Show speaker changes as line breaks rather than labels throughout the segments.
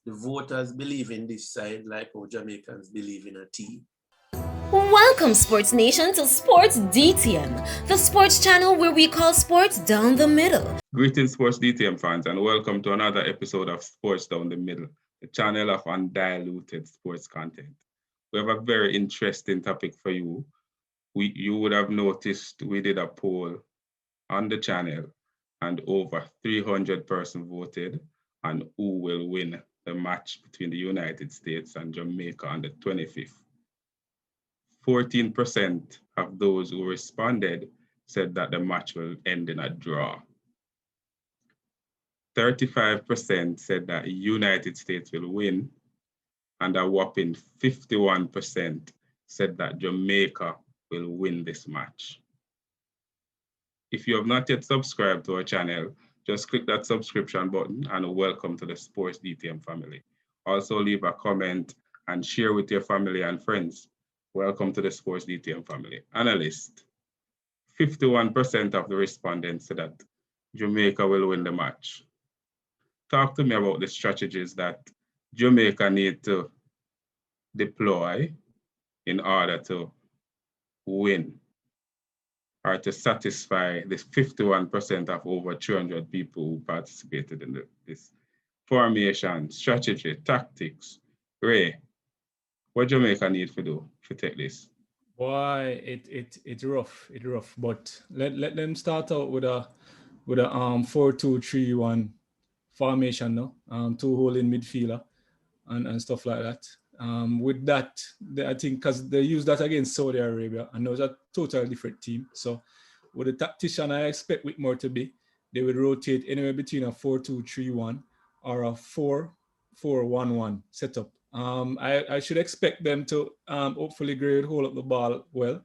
The voters believe in this side like how Jamaicans believe in a tea.
Welcome, Sports Nation, to Sports DTM, the sports channel where we call sports down the middle.
Greetings, Sports DTM fans, and welcome to another episode of Sports Down the Middle, the channel of undiluted sports content. We have a very interesting topic for you. You would have noticed we did a poll on the channel, and over 300 persons voted on who will win the match between the United States and Jamaica on the 25th. 14% of those who responded said that the match will end in a draw. 35% said that the United States will win, and a whopping 51% said that Jamaica will win this match. If you have not yet subscribed to our channel, just click that subscription button and welcome to the Sports DTM family. Also leave a comment and share with your family and friends. Welcome to the Sports DTM family. Analyst, 51% of the respondents said that Jamaica will win the match. Talk to me about the strategies that Jamaica need to deploy in order to win or to satisfy this 51% of over 300 people who participated in this formation, strategy, tactics. Ray, what Jamaica need to do to take this?
Boy, it's rough. But let them start out with a 4-2-3-1 formation, no? Two holding midfielder and stuff like that. With that, I think because they use that against Saudi Arabia, and it was a totally different team. So with the tactician, I expect Whitmore to be, they would rotate anywhere between a 4-2-3-1 or a 4-4-1-1 setup. I should expect them to hopefully hold up the ball well,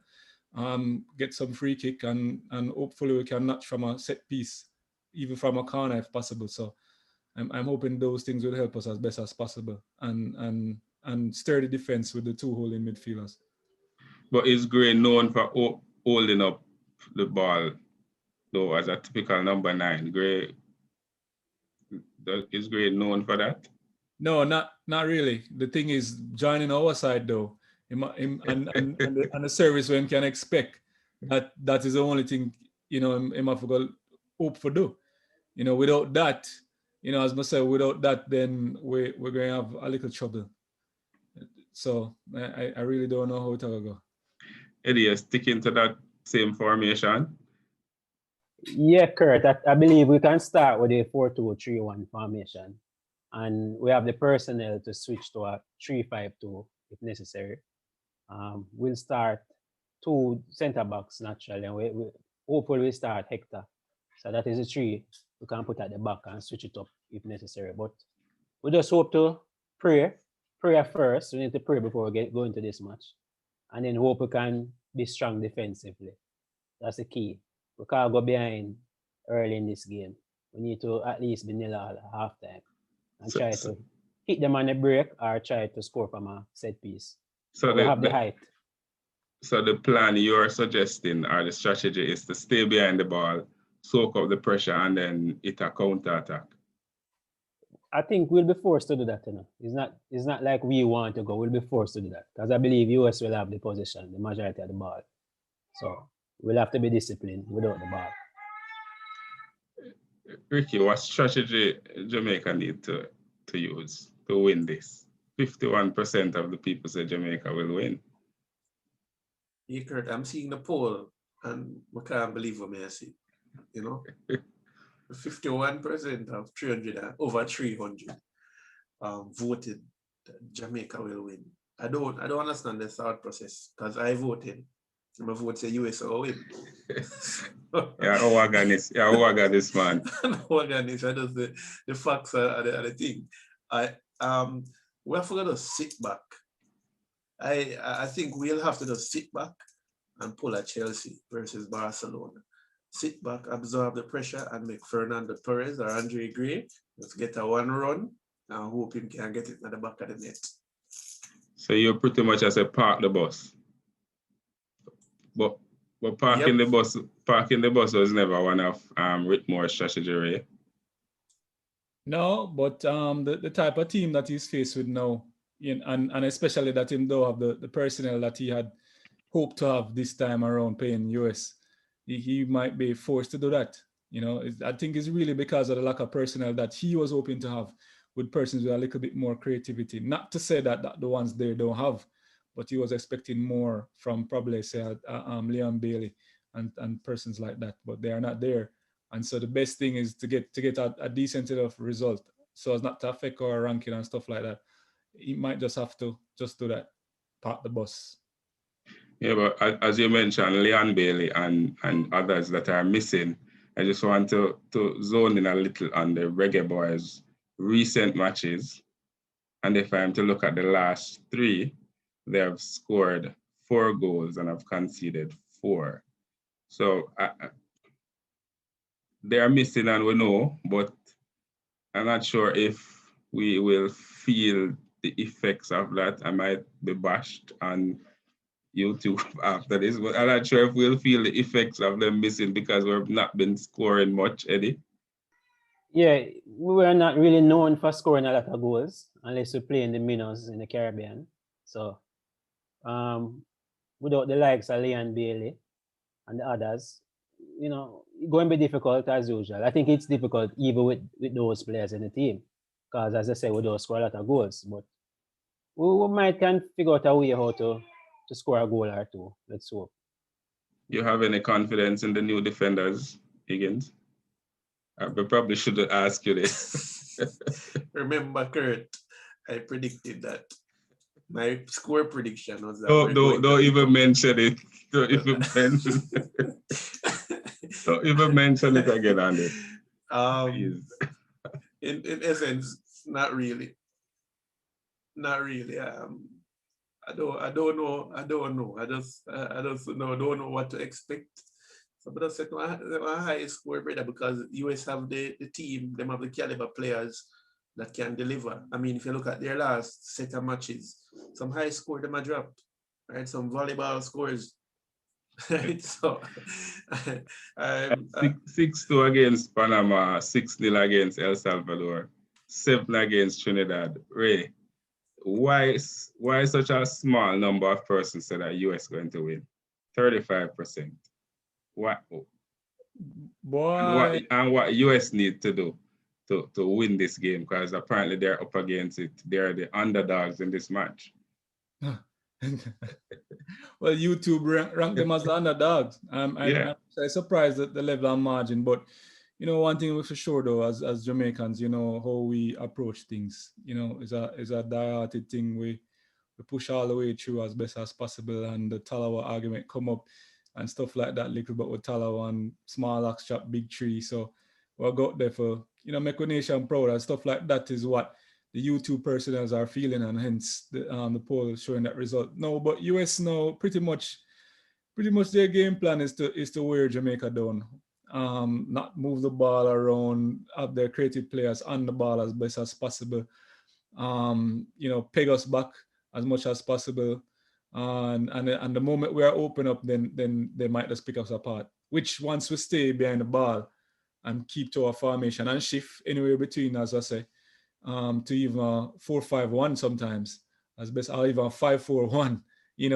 get some free kick, and hopefully we can notch from a set piece, even from a corner if possible. So I'm hoping those things will help us as best as possible and sturdy defense with the two holding midfielders.
But is Gray known for holding up the ball, though, as a typical number 9? Is Gray known for that?
No, not really. The thing is, joining our side though, and the service when can expect that is the only thing, him have to hope for do. Without that, as I said, without that, then we're going to have a little trouble. So I really don't know how it will go.
Eddie, sticking to that same formation?
Yeah, Kurt, I believe we can start with a 4-2-3-1 formation. And we have the personnel to switch to a 3-5-2 if necessary. We'll start 2 center backs naturally, and we hopefully we start Hector. So that is a 3 we can put at the back and switch it up if necessary. But we just hope to pray first. We need to pray before we go into this match, and then hope we can be strong defensively. That's the key. We can't go behind early in this game. We need to at least be nil at halftime and try to hit them on the break or try to score from a set piece. So we have the height.
So the plan you're suggesting, or the strategy, is to stay behind the ball, soak up the pressure, and then hit a counter attack.
I think we'll be forced to do that. It's not like we want to go. We'll be forced to do that because I believe US will have the possession, the majority of the ball. So we'll have to be disciplined without the ball.
Ricky, what strategy Jamaica need to use to win this? 51% of the people say Jamaica will win.
Yeah, Kurt, I'm seeing the poll and I can't believe what I see. 51% of 300, over 300 voted that Jamaica will win. I don't understand the thought process because I voted. My vote say US will win.
Organist, man.
Organist, I know the facts are the thing. We have to sit back. I think we'll have to just sit back and pull a Chelsea versus Barcelona. Sit back, absorb the pressure, and make Fernando Torres or Andre Gray let's get a 1 run and hope him can get it at the back of the net.
So you're pretty much as a park the bus. But parking the bus was never one of Whitmore's strategy, right?
No, but the type of team that he's faced with now, and especially that him don't have the personnel that he had hoped to have this time around playing US, he might be forced to do that. I think it's really because of the lack of personnel that he was hoping to have with persons with a little bit more creativity. Not to say that the ones there don't have, but he was expecting more from probably say Leon Bailey and persons like that, but they are not there. And so the best thing is to get a decent enough result so as not to affect our ranking and stuff like that. He might just have to just do that, park the bus.
Yeah, but as you mentioned, Leon Bailey and others that are missing, I just want to zone in a little on the Reggae Boyz recent matches. And if I'm to look at the last 3, they have scored 4 goals and have conceded 4. So they are missing and we know, but I'm not sure if we will feel the effects of that. I might be bashed on YouTube after this, but I'm not sure if we'll feel the effects of them missing because we've not been scoring much, Eddie.
Yeah, we were not really known for scoring a lot of goals unless we play in the minnows in the Caribbean. So without the likes of Leon Bailey and the others, it's going to be difficult as usual. I think it's difficult even with those players in the team because, as I said, we don't score a lot of goals, but we might can figure out a way how to score a goal or 2. Let's hope.
You have any confidence in the new defenders, Higgins? I probably should ask you this.
Remember, Kurt, I predicted that. My score prediction was that.
Don't even mention it. Don't even mention it. Don't even mention it again, Andy.
In essence, not really. Not really. I don't know. I don't know what to expect. So, but I said my high score, brother, because US have the team, them have the caliber players that can deliver. I mean, if you look at their last set of matches, some high score them are dropped, right? Some volleyball scores. Right? So
6-2 against Panama, 6-0 against El Salvador, 7 against Trinidad. Ray, why such a small number of persons said that US going to win? 35%. What?
Boy.
What US need to do to win this game, because apparently they're up against it. They're the underdogs in this match.
Well, YouTube rank them as the underdogs. I'm surprised at the level of margin, but one thing for sure though, as Jamaicans, how we approach things. Is a die-hearted thing. We push all the way through as best as possible, and the Talawa argument come up and stuff like that. Little bit with Talawa and small axe chop big tree. So we'll go there for make a nation proud and stuff like that is what the YouTube personnel are feeling, and hence the poll showing that result. No, but US now pretty much their game plan is to wear Jamaica down, not move the ball around, have their creative players on the ball as best as possible, peg us back as much as possible, and the moment we are open up, then they might just pick us apart. Which once we stay behind the ball and keep to our formation and shift anywhere between, as I say, to even 4-5-1 sometimes, as best, or even 5-4-1,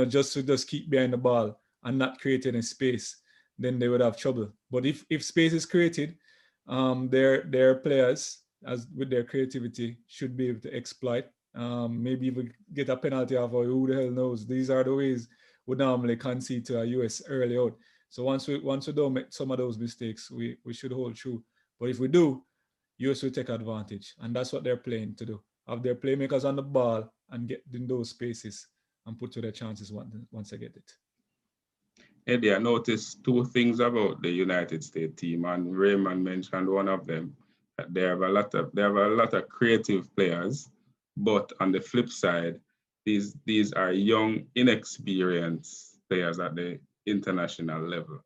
just to just keep behind the ball and not create any space, then they would have trouble. But if space is created, their players, as with their creativity, should be able to exploit. Maybe even get a penalty off, or who the hell knows. These are the ways we normally concede to a US early out. So once we don't make some of those mistakes, we should hold true. But if we do, US will take advantage, and that's what they're playing to do. Have their playmakers on the ball and get in those spaces and put to their chances once they get it.
Eddie, I noticed 2 things about the United States team, and Raymond mentioned one of them. That they have a lot of creative players, but on the flip side, these are young, inexperienced players at the international level.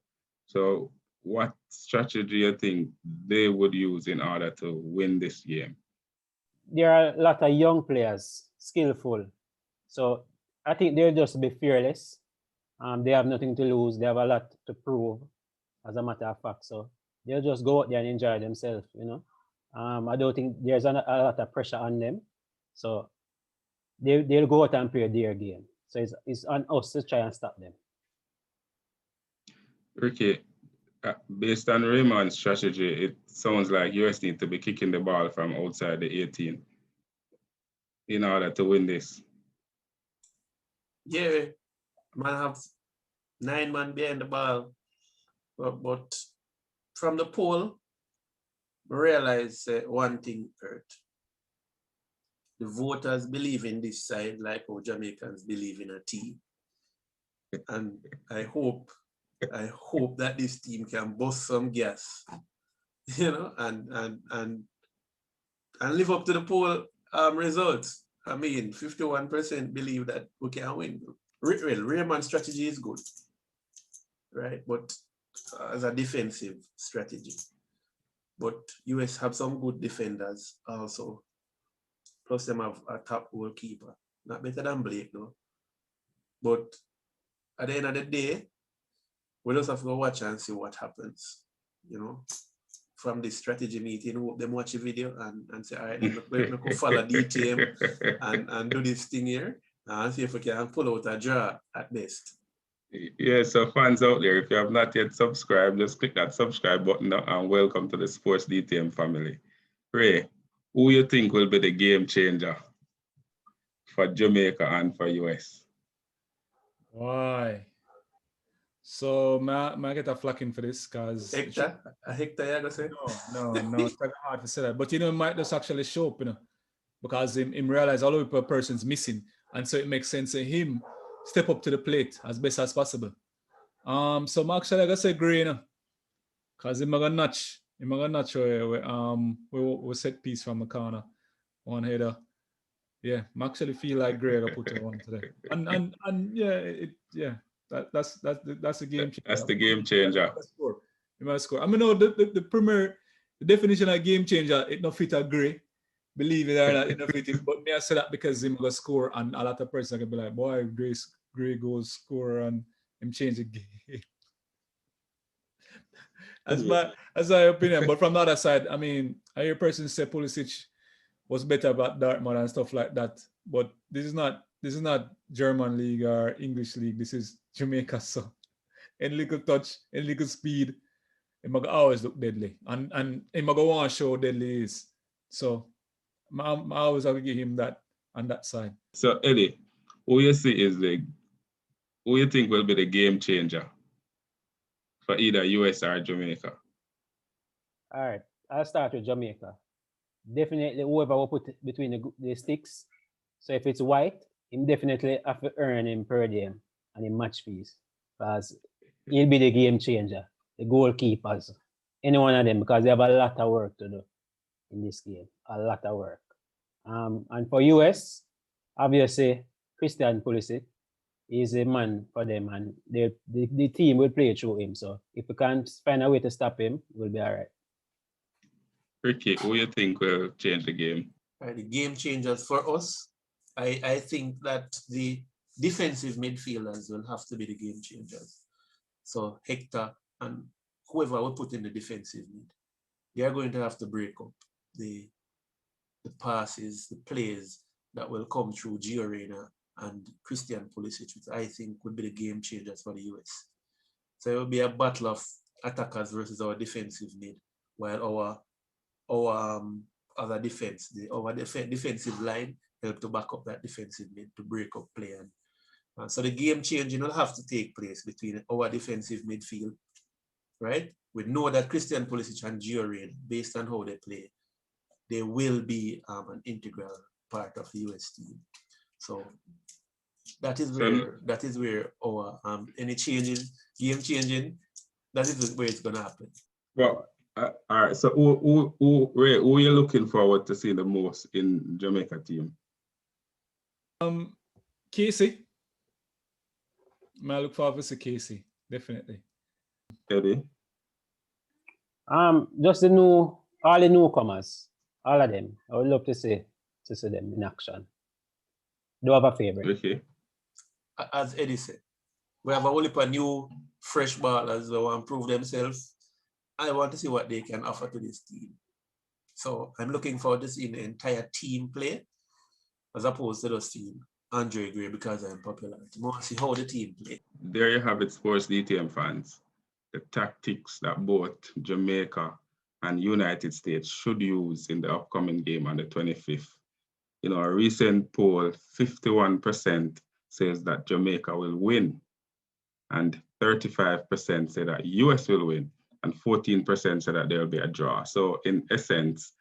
So what strategy do you think they would use in order to win this game?
There are a lot of young players, skillful. So I think they'll just be fearless. They have nothing to lose. They have a lot to prove, as a matter of fact. So they'll just go out there and enjoy themselves, I don't think there's a lot of pressure on them. So they'll go out and play their game. So it's on us to try and stop them.
Ricky, based on Raymond's strategy, it sounds like US need to be kicking the ball from outside the 18 in order to win this.
Yeah, man have 9 men behind the ball. But from the poll, I realize one thing, Kurt. The voters believe in this side like how Jamaicans believe in a team. And I hope that this team can bust some gas, you know, and live up to the poll results. I mean, 51% believe that we can win. Well, Raymond's strategy is good, right? But as a defensive strategy. But US have some good defenders also. Plus them have a top goalkeeper. Not better than Blake though. But at the end of the day, we just have to go watch and see what happens. You know, from the strategy meeting, hope them watch a video and say, all right, then we go follow DTM and do this thing here and see if we can pull out a draw at best.
Yeah, so fans out there, if you have not yet subscribed, just click that subscribe button and welcome to the Sports DTM family. Ray, who you think will be the game changer for Jamaica and for US?
Why? So I get a flacking for this because
Hector, you gonna say?
No, it's kind of hard to say that. But you know, it might just actually show up, you know, because him realize all of the person's missing, and so it makes sense to him step up to the plate as best as possible. So I'm actually gonna say Gray, you know, because him gonna notch we set piece from the corner, one header. Yeah, I actually feel like Gray gonna put it on today, and yeah, that's the game changer.
That's the game changer.
You might score. I mean, no, the definition of game changer, it not fit a Gray. Believe it or not, it not fit him. But me, I say that because him gonna score, and a lot of person can be like, boy, Gray goes score and him change the game. That's my opinion. But from the other side, I mean, I hear person say Pulisic was better about Dartmouth and stuff like that. But this is not German league or English league. This is Jamaica. So any little touch, any little speed, it might always look deadly. And it might go on show deadly is. So I always have to give him that on that side.
So Eddie, who you see is who you think will be the game changer for either US or Jamaica?
All right, I'll start with Jamaica. Definitely whoever will put between the sticks. So if it's White, him definitely have to earn him per game and in match fees. Because he'll be the game changer, the goalkeepers, any one of them, because they have a lot of work to do in this game. A lot of work. And for US, obviously Christian Pulisic is a man for them, and the team will play through him. So if we can find a way to stop him, we'll be all right.
Ricky, who you think will change the game?
The game changers for us, I think that the defensive midfielders will have to be the game changers. So Hector and whoever we put in the defensive mid, they are going to have to break up the passes, the plays that will come through Gio Reyna and Christian Pulisic, which I think would be the game changers for the US. So it will be a battle of attackers versus our defensive mid, while our other defense, our defensive line help to back up that defensive mid to break up play. And so the game changing will have to take place between our defensive midfield, right? We know that Christian Pulisic and Gio Reyna, based on how they play, they will be an integral part of the US team. So that is where our any changes, game changing, that is where it's gonna happen.
Well, all right. So who are you looking forward to see the most in Jamaica team?
Casey. I look forward to see Casey, definitely.
Eddie?
Just all the newcomers, all of them. I would love to see them in action. Do you have a favorite?
Okay.
As Eddie said, we have a whole heap of new fresh ballers that want to prove themselves. I want to see what they can offer to this team. So I'm looking forward to seeing the entire team play as opposed to just seeing Andre Gray because I'm popular. I want to see how the team play.
There you have it, sports DTM fans. The tactics that both Jamaica and United States should use in the upcoming game on the 25th. You know, a recent poll, 51% says that Jamaica will win, and 35% say that US will win, and 14% say that there will be a draw. So in essence,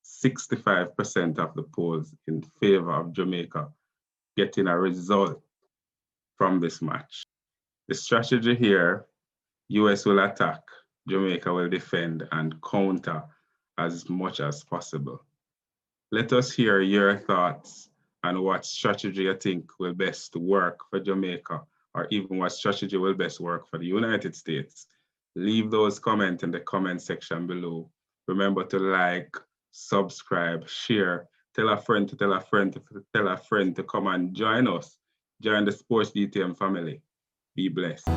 65% of the polls in favor of Jamaica getting a result from this match. The strategy here, US will attack, Jamaica will defend and counter as much as possible. Let us hear your thoughts on what strategy you think will best work for Jamaica, or even what strategy will best work for the United States. Leave those comments in the comment section below. Remember to like, subscribe, share, tell a friend to tell a friend to tell a friend to come and join us. Join the Sports DTM family. Be blessed.